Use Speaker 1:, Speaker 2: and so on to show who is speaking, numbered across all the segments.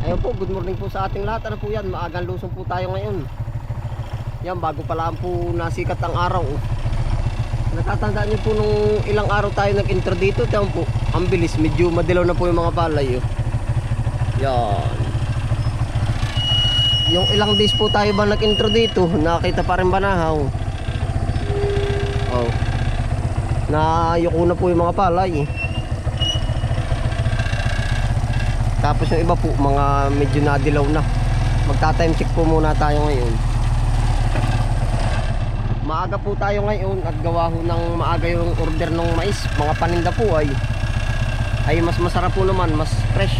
Speaker 1: Ayun po, good morning po sa ating lahat. Ano po yan, maagang lusong po tayo ngayon. Yan, bago pala po nasikat ang araw. Natatandaan niyo po nung ilang araw tayo nag-intro dito. Tiyan po, ang bilis, medyo madilaw na po yung mga palay. Yan. Yung ilang days po tayo ba nag-intro dito, nakita pa rin banahaw. Oh. Nayuko na po yung mga palay. Tapos yung iba po, mga medyo nadilaw na. Magta-time check po muna tayo ngayon. Maaga po tayo ngayon at gawa ho ng maaga yung order ng mais. Mga paninda po ay mas masarap po naman, mas fresh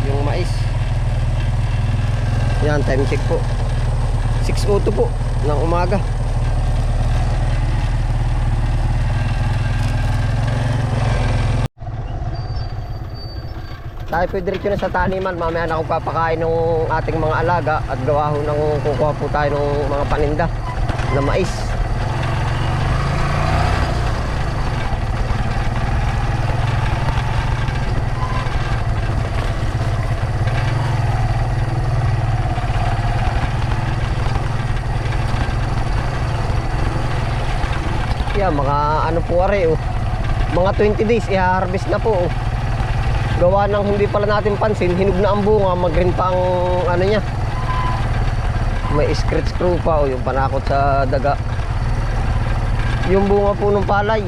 Speaker 1: yung mais. Yan, time check po. 6:02 po ng umaga. Tayo po diretso na sa taniman. Mamaya na akong papakain ng ating mga alaga at gawa ho ng kukuha po tayo ng mga paninda na mais. Yeah, mga ano po are mga 20 days i-harvest na po. Gawa ng hindi pala natin pansin, hinog na ang bunga, mag-green pa ang ano niya. May scratch screw pa yung panakot sa daga. Yung bunga po ng palay.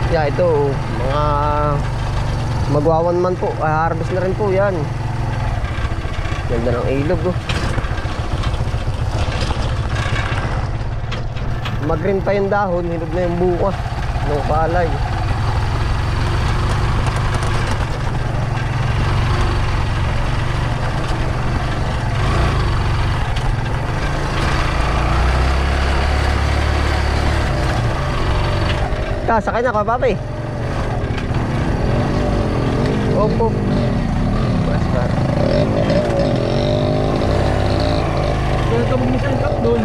Speaker 1: Yeah, ito mga magwawan man po, harvest na rin po yan. Ganda ng ilog Mag-green pa yung dahon, hinog na yung bunga ng palay. Sakay na ka, papi. Opo. Basta.
Speaker 2: Kaya ito mag-mission truck doon.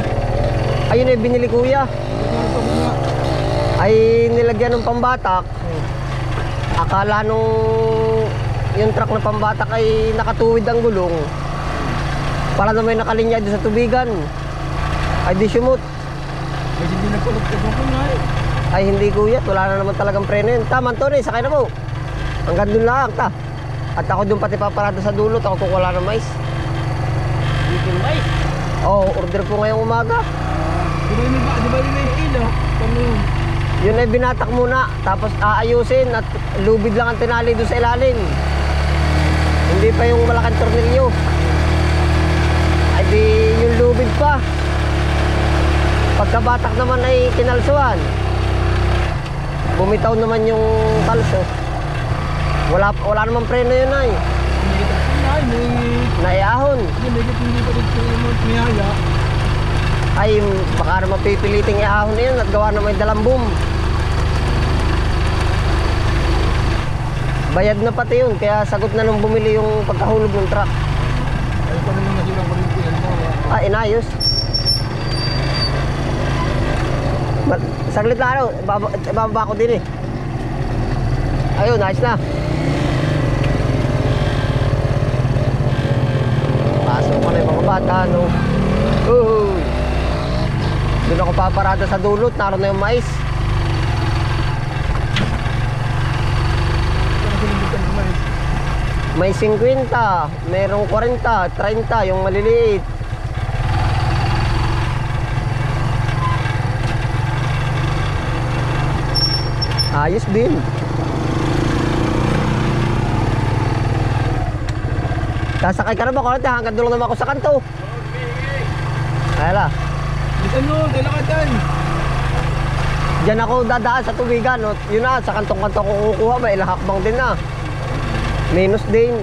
Speaker 1: Ayun ay binili kuya. Ay nilagyan ng pambatak. Akala nung yung truck na pambatak ay nakatuwid ang gulong. Para na may nakalinya doon sa tubigan. Ay di sumut.
Speaker 2: May hindi nagpalagtag ako nga
Speaker 1: Ay hindi kuya, wala na naman talagang preno yun. Tama Tony, sakay na po. Hanggang doon lang ta. At ako doon pati paparada sa dulo, ako kukuha ng mais.
Speaker 2: Yung mais?
Speaker 1: Oo, order po ngayong umaga.
Speaker 2: Di ba yun may ila? Kano yun?
Speaker 1: Yun ay binatak muna, tapos aayusin at lubid lang ang tinali doon sa ilalim. Hindi pa yung malaking tornilyo. Ay di yung lubid pa. Pagkabatak naman ay kinalsuan. Bumitaw naman yung kalso. Wala namang preno yun ay. Naiahon.
Speaker 2: Hindi pa dito yung miyaya.
Speaker 1: Ay baka naman pipiliting iahon na yun at gawa na may dalambum. Bayad na pati yun, kaya sagot na nung bumili yung pagkahulog ng truck.
Speaker 2: Ay pa naman nasilang pa rin po yan.
Speaker 1: Inayos. Saglit lang ibababa ko din Ayun, nice na. Pasok ko na yung mga bata Doon ako paparada sa dulot, naroon na yung mais. May 50, merong 40, 30 yung maliliit. Ayos din. Sasakay ka na ba, Korte? Hanggang doon naman ako sa kanto. Ayala.
Speaker 2: Bisan mo, kailangan dyan.
Speaker 1: Diyan ako dadaan sa tubigan. Yun na, sa kantong-kanto ko kukuha. May ilang hakbang din na. Minus din.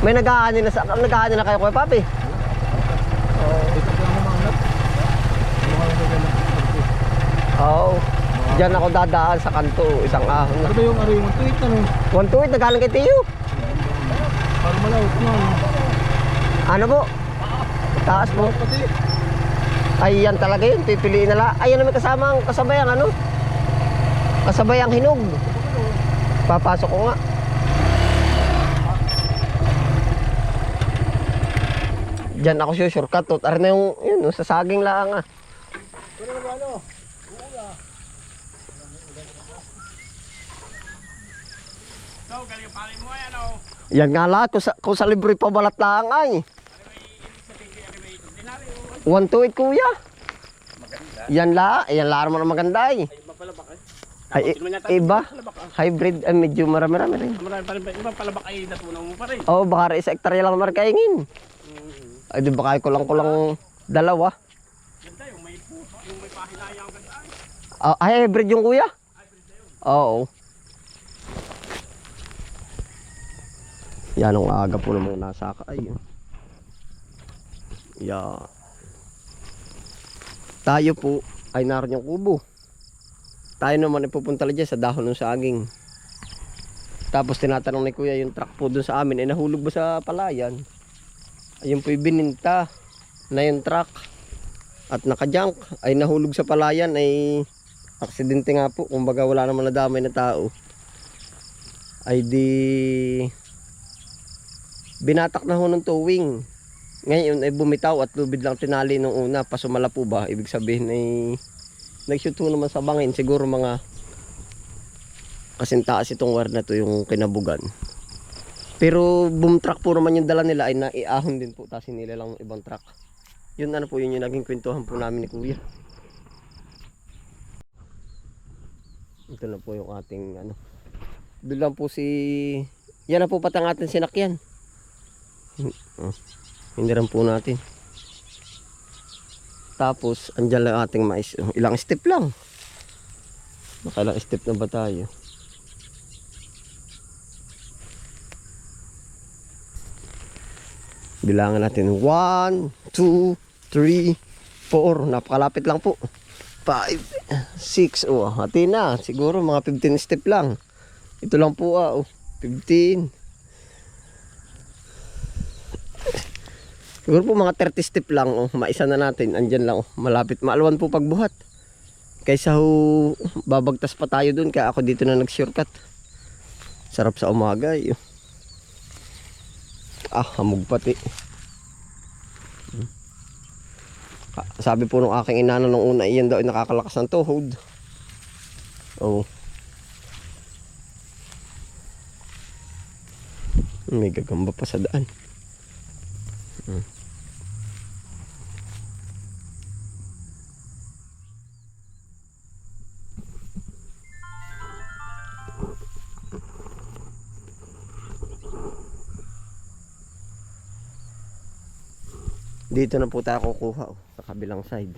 Speaker 1: May nag-aani na kayo kuya papi?
Speaker 2: Dito ko lang umangat.
Speaker 1: Oo. Diyan ako dadaan sa kanto. Isang ahon na.
Speaker 2: Ano ba yung aray? 128 ano?
Speaker 1: 128 na galing kay Tiyo.
Speaker 2: Parang malawit na.
Speaker 1: Ano po? Taas mo.
Speaker 2: Pati.
Speaker 1: Ay yan talaga yun. Pipiliin na lang. Ay yan naman kasabayang ano? Kasabayang hinog. Papasok ko nga. Diyan ako siya shortcut. Aray na yung, yun, sa saging lang ah.
Speaker 2: So, galing pala mo yan o.
Speaker 1: Yan nga lahat, kung sa libre pa balat lang ay. 128 kuya. Yan la naman ang maganda ay.
Speaker 2: Mapalabak eh.
Speaker 1: Ay, iba. Hybrid, medyo marami-rami rin.
Speaker 2: Marami pa rin ba? Ibang palabak ay natunaw mo pa rin.
Speaker 1: Oo, baka rin sa hektarya lang markaingin. Ay, di ba kaya kulang-kulang dalawa?
Speaker 2: Ganda yung may puso, yung may pahinaya ang ganda ay.
Speaker 1: Ay, hybrid yung kuya?
Speaker 2: Hybrid na yun.
Speaker 1: Oo. Yan ang aga po ng mga nasaka. Ay. Yeah. Tayo po ay naroon yung kubo. Tayo naman ay pupunta lang dyan sa dahon ng saging. Tapos tinatanong ni kuya yung truck po dun sa amin ay nahulog ba sa palayan. Ayun po ibininta na yung truck at nakajunk ay nahulog sa palayan ay aksidente nga po. Kumbaga wala naman nadamay na tao. Ay di binatak na ho ng towing. Ngayon ay bumitaw at lubid lang tinali nung una. Pasumala po ba? Ibig sabihin ay nag-shoot ho naman sa bangin. Siguro mga kasing taas itong wire na to yung kinabugan. Pero boom truck po naman yung dala nila ay naiahon din po. Tapos nila lang ng ibang truck. Yun ano po yun yung naging kwentuhan po namin ni kuya. Ito na po yung ating ano. Doon lang po si... Yan na po patang ating sinakyan. Hindi rin po natin. Tapos, andyan lang ating mais. Ilang step lang. Nakailang step na ba tayo? Bilangan natin. 1, 2, 3, 4. Napakalapit lang po. 5, 6. Oh, hati na. Siguro mga 15 step lang. Ito lang po 15. Siguro po mga 30 step lang. Maisa na natin. Andyan lang. Malapit. Maalwan po pagbuhat. Kaysa babagtas pa tayo dun. Kaya ako dito na nag-shortcut. Sarap sa umaga. Hamog pati. Sabi po nung aking inana nung una, iyan daw ay nakakalakas ng tuhod. May gagamba pa sa daan. Dito na po tayo kukuha sa kabilang side.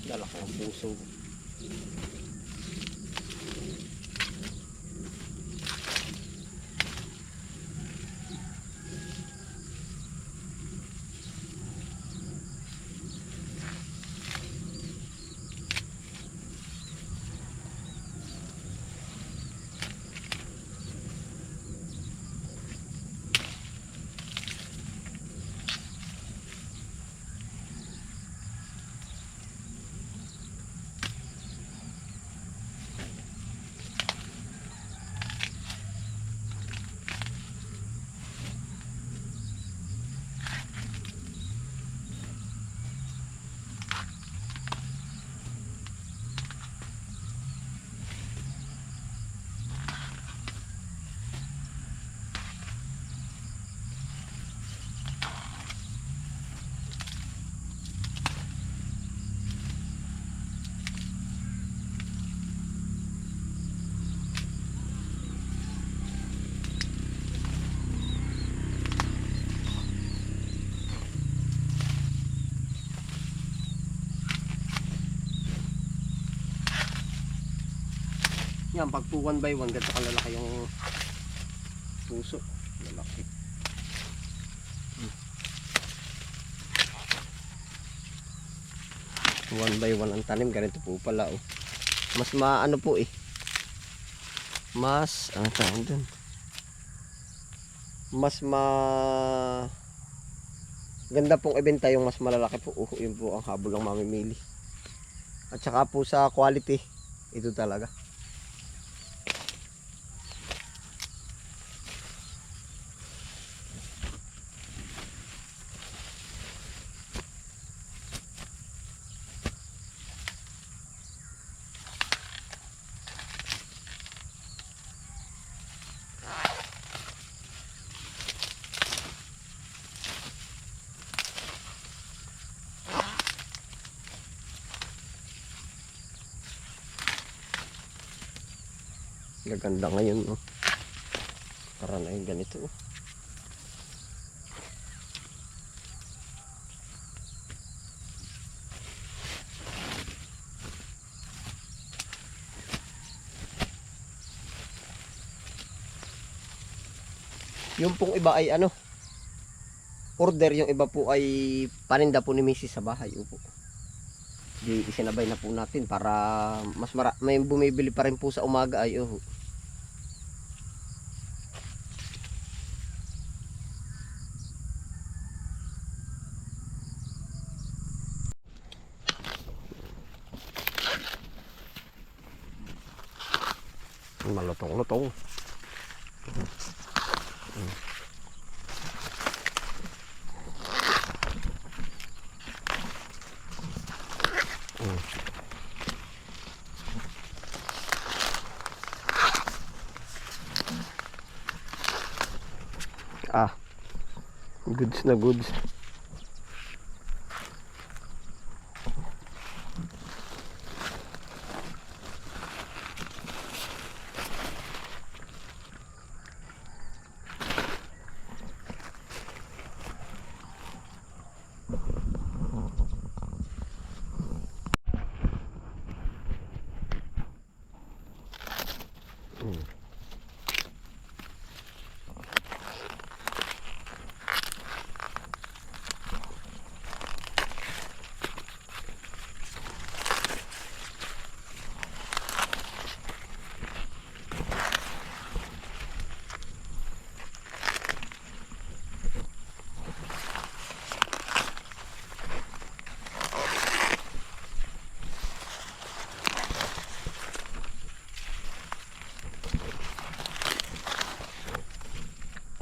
Speaker 1: Dala ko ang puso. Yan, pag po 1 by 1, ganito kalalaki yung puso. Lalaki. 1 by 1 ang tanim, ganito po pala oh. Mas maano po eh. Mas, ano tawag dun? Mas ganda pong ibenta yung mas malalaki po. Yun po ang habol ng mamimili. At saka po sa quality, ito talaga. Gaganda ngayon no. Para na yung ganito oh. Yung pong iba ay ano, order, yung iba po ay paninda po ni Mrs. sa bahay. Upo. Di isinabay na po natin para may bumibili pa rin po sa umaga ay oh. Malutong-lutong. Ah, goods na goods.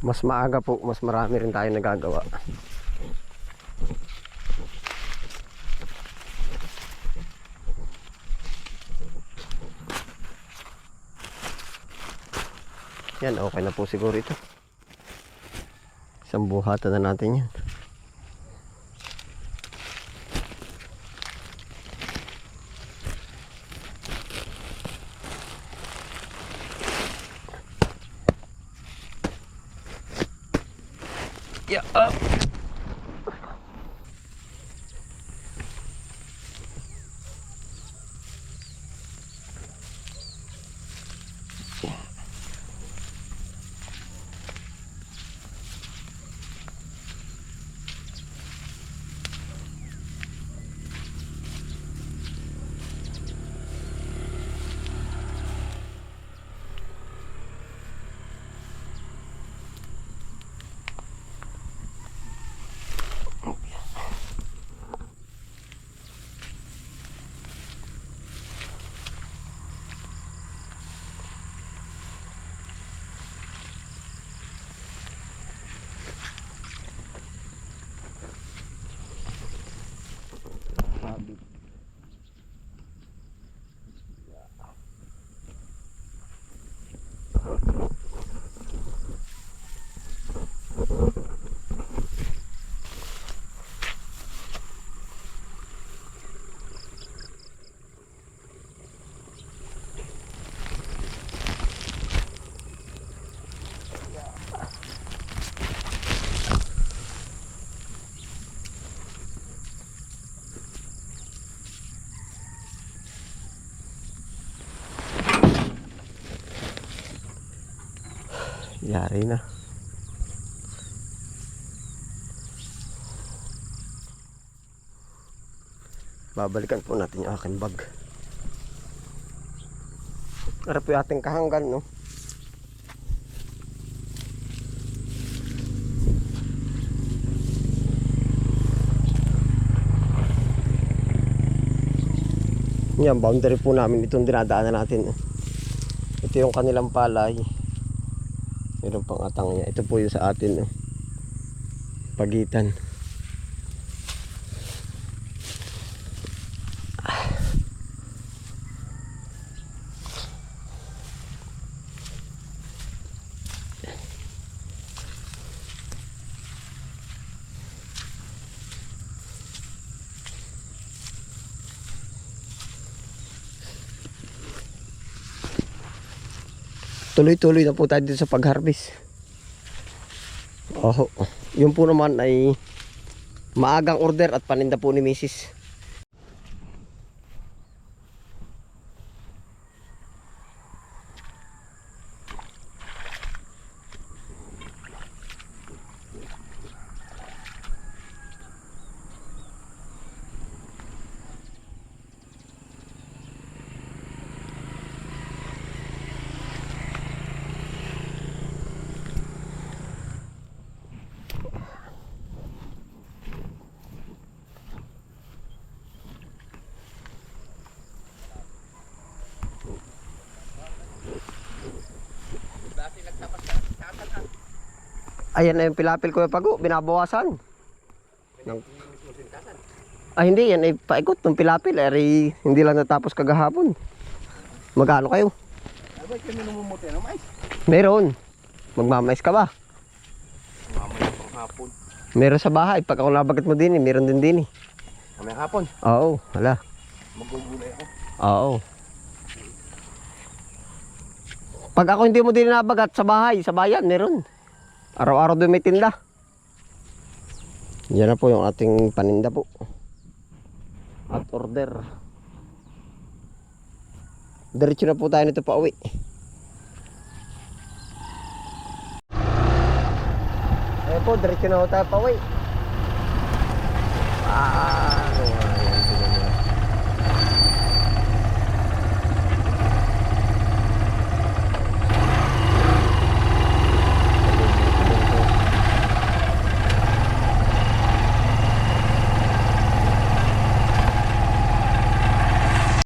Speaker 1: Mas maaga po, mas marami rin tayo nagagawa. Yan, okay na po siguro ito. Isang buhatan na natin yan. Yeah, up. Yari na. Babalikan po natin yung aking bag. Para po yung ating kahanggan, no? Yan, boundary po namin itong dinadaanan natin. Ito yung kanilang palay. Meron pang atang niya. Ito po yung sa atin, pagitan. Tuloy-tuloy na po tayo dito sa pag-harvest. Oh, yun po naman ay maagang order at paninda po ni Mrs. Ayan na yung pilapil ko yung pago, binabawasan. Hindi, yan ay paikot ng pilapil. Hindi lang natapos kagahapon. Magkano kayo?
Speaker 2: Abay, kami namumuti ng mais.
Speaker 1: Meron. Magmamais ka ba?
Speaker 2: Mamaya pang hapon.
Speaker 1: Meron sa bahay. Pag ako nabagat mo din, meron din.
Speaker 2: Mamaya hapon.
Speaker 1: Oo, hala.
Speaker 2: Magugulay ako.
Speaker 1: Oo. Pag ako hindi mo din nabagat sa bahay, sa bayan, meron. Araw-araw doon may tinda. Yan na po yung ating paninda po. At order. Diretso na po tayo nito pa uwi. Ayan po, diretso na po tayo pa uwi.